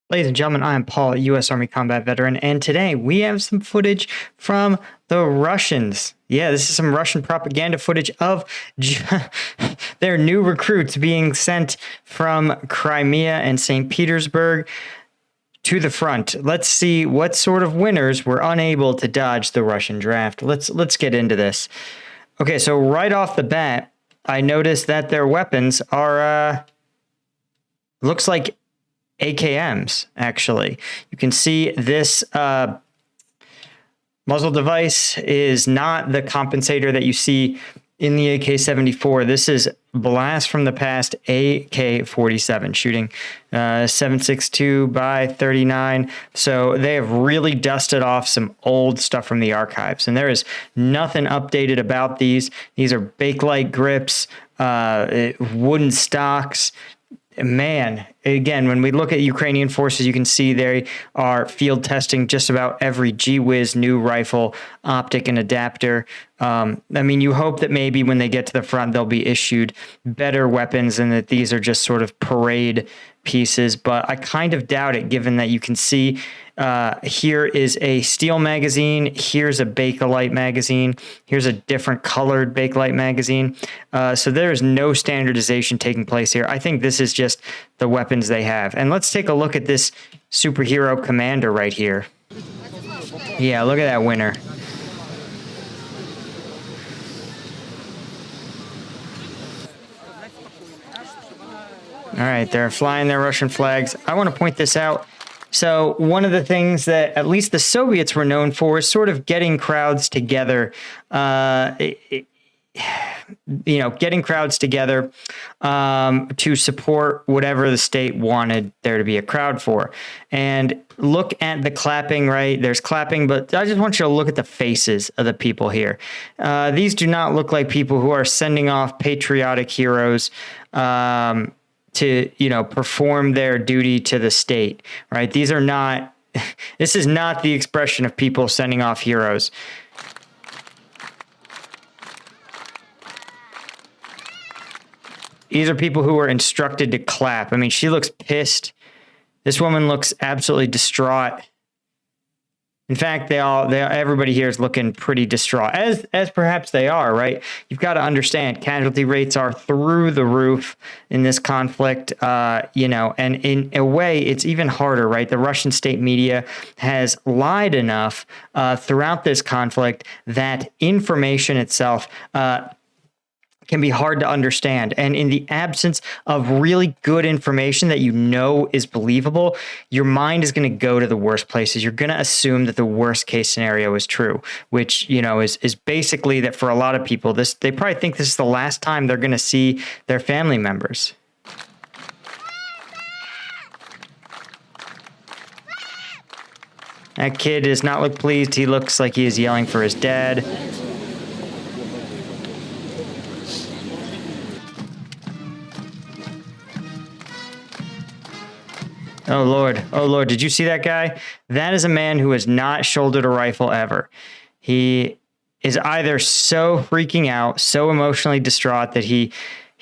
Ladies and gentlemen, I am Paul, a U.S. Army combat veteran, and today we have some footage from the Russians. Yeah, this is some Russian propaganda footage of their new recruits being sent from Crimea and St. Petersburg to the front. Let's see what sort of winners were unable to dodge the Russian draft. Let's get into this. Okay, so right off the bat, I noticed that their weapons are looks like AKMs, actually. You can see this muzzle device is not the compensator that you see in the AK-74. This is blast from the past AK-47 shooting 7.62 by 39. So they have really dusted off some old stuff from the archives, and there is nothing updated about these. These are Bakelite grips, wooden stocks. Man, again, when we look at Ukrainian forces, you can see they are field testing just about every gee-whiz new rifle, optic, and adapter. I mean, you hope that maybe when they get to the front, they'll be issued better weapons and that these are just sort of parade pieces, but I kind of doubt it, given that you can see here is a steel magazine, here's a Bakelite magazine, here's a different colored Bakelite magazine. So there is no standardization taking place here. I think this is just the weapons they have. And let's take a look at this superhero commander right here. Yeah, look at that winner. All right, they're flying their Russian flags. I want to point this out. So one of the things that at least the Soviets were known for is sort of getting crowds together, getting crowds together to support whatever the state wanted there to be a crowd for. And look at the clapping, right? There's clapping, but I just want you to look at the faces of the people here. These do not look like people who are sending off patriotic heroes to, perform their duty to the state, right? These are not, this is not the expression of people sending off heroes. These are people who were instructed to clap. I mean, she looks pissed. This woman looks absolutely distraught. In fact, everybody here is looking pretty distraught, as perhaps they are, right? You've got to understand, casualty rates are through the roof in this conflict, and in a way, it's even harder, right? The Russian state media has lied enough throughout this conflict that information itself can be hard to understand. And in the absence of really good information that is believable, your mind is going to go to the worst places. You're going to assume that the worst case scenario is true, which, is basically that for a lot of people, they probably think this is the last time they're going to see their family members. That kid does not look pleased. He looks like he is yelling for his dad. Oh, Lord. Did you see that guy? That is a man who has not shouldered a rifle ever. He is either so freaking out, so emotionally distraught that he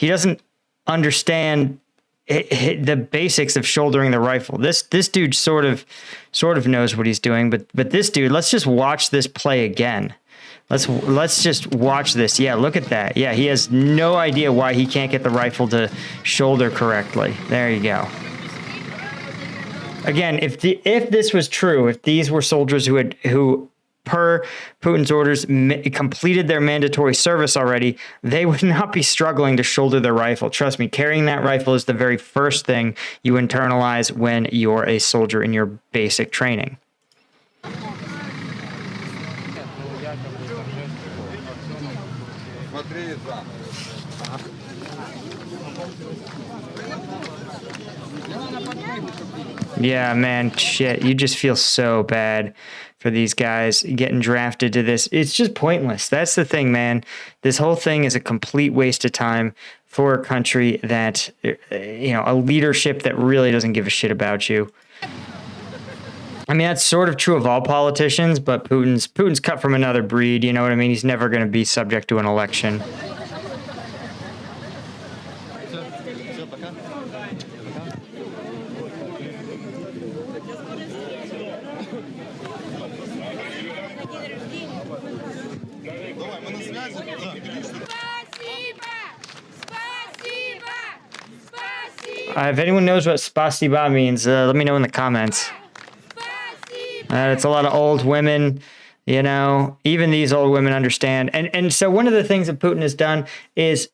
doesn't understand the basics of shouldering the rifle. This dude sort of knows what he's doing, but this dude, let's just watch this play again. Let's just watch this. Yeah, look at that. Yeah, he has no idea why he can't get the rifle to shoulder correctly. There you go. Again, if this was true, if these were soldiers who per Putin's orders completed their mandatory service already, they would not be struggling to shoulder their rifle. Trust me, carrying that rifle is the very first thing you internalize when you're a soldier in your basic training. Yeah, man, shit. You just feel so bad for these guys getting drafted to this. It's just pointless. That's the thing, man. This whole thing is a complete waste of time for a country that, a leadership that really doesn't give a shit about you. I mean, that's sort of true of all politicians, but Putin's cut from another breed. You know what I mean? He's never going to be subject to an election. If anyone knows what spasiba means, let me know in the comments. It's a lot of old women, you know, even these old women understand. And so one of the things that Putin has done is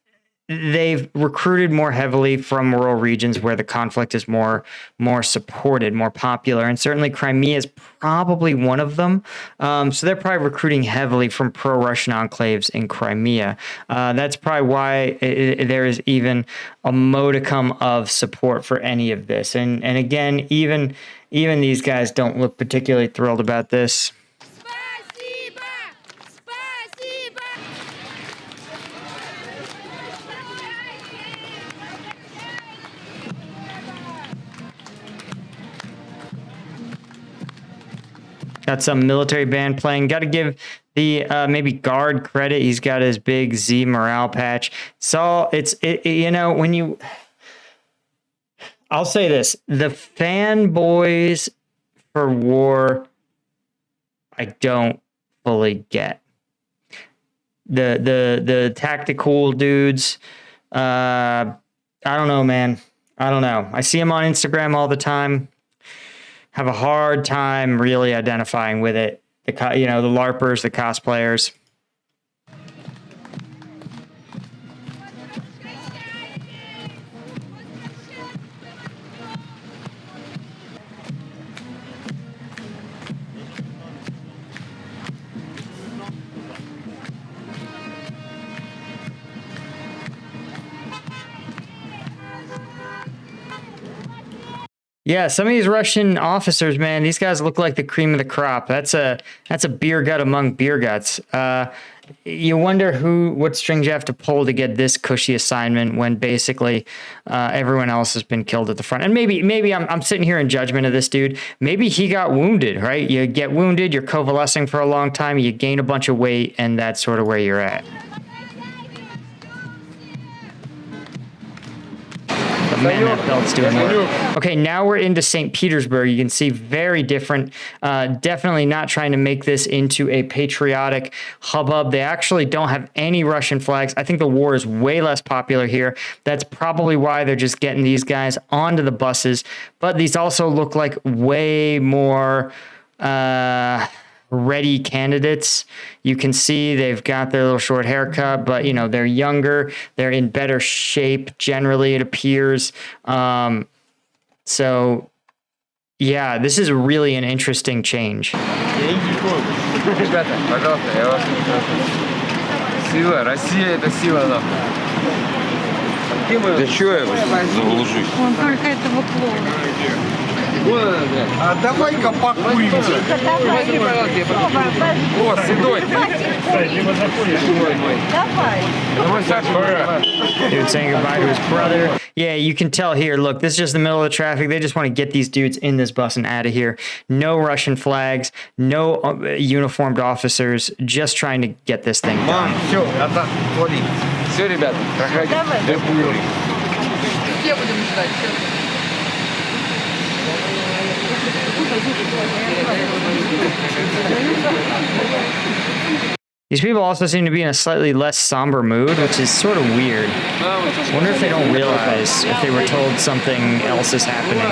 they've recruited more heavily from rural regions where the conflict is more supported, more popular. And certainly Crimea is probably one of them. So they're probably recruiting heavily from pro-Russian enclaves in Crimea. That's probably why there is even a modicum of support for any of this. And again, even these guys don't look particularly thrilled about this. Got some military band playing. Got to give the maybe guard credit. He's got his big Z morale patch. So you know, when you, I'll say this, the fanboys for war, I don't fully get. The tactical dudes, I don't know, man. I don't know. I see them on Instagram all the time. Have a hard time really identifying with it. The LARPers, the cosplayers. Yeah, some of these Russian officers, man, these guys look like the cream of the crop. That's a beer gut among beer guts. You wonder what strings you have to pull to get this cushy assignment when basically everyone else has been killed at the front. And maybe I'm sitting here in judgment of this dude. Maybe he got wounded, right? You get wounded, you're convalescing for a long time, you gain a bunch of weight, and that's sort of where you're at. Man, that belt's doing work. Okay, now we're into St. Petersburg. You can see very different. Definitely not trying to make this into a patriotic hubbub. They actually don't have any Russian flags. I think the war is way less popular here. That's probably why they're just getting these guys onto the buses. But these also look like way more ready candidates. You can see they've got their little short haircut, but you know, they're younger, they're in better shape generally, it appears. So yeah, this is really an interesting change. А давай-ка покурим. О, седой. Dude saying goodbye to his brother. Yeah, you can tell here. Look, this is just the middle of the traffic. They just want to get these dudes in this bus and out of here. No Russian flags, no uniformed officers, just trying to get this thing done. Все, отвали. Все, ребята, проходите. Где будем ждать? These people also seem to be in a slightly less somber mood, which is sort of weird. Wonder if they don't realize if they were told something else is happening.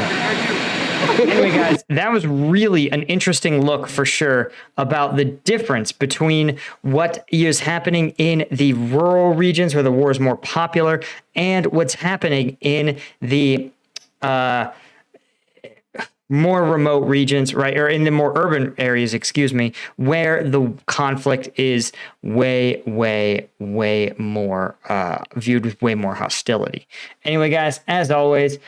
Anyway, guys, that was really an interesting look for sure about the difference between what is happening in the rural regions where the war is more popular and what's happening in the more remote regions, right? Or in the more urban areas, excuse me, where the conflict is way more viewed with way more hostility. Anyway, guys, as always,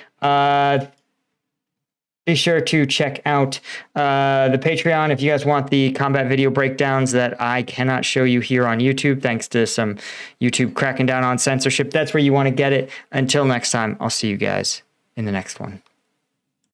be sure to check out the Patreon if you guys want the combat video breakdowns that I cannot show you here on YouTube, thanks to some YouTube cracking down on censorship. That's where you want to get it. Until next time, I'll see you guys in the next one.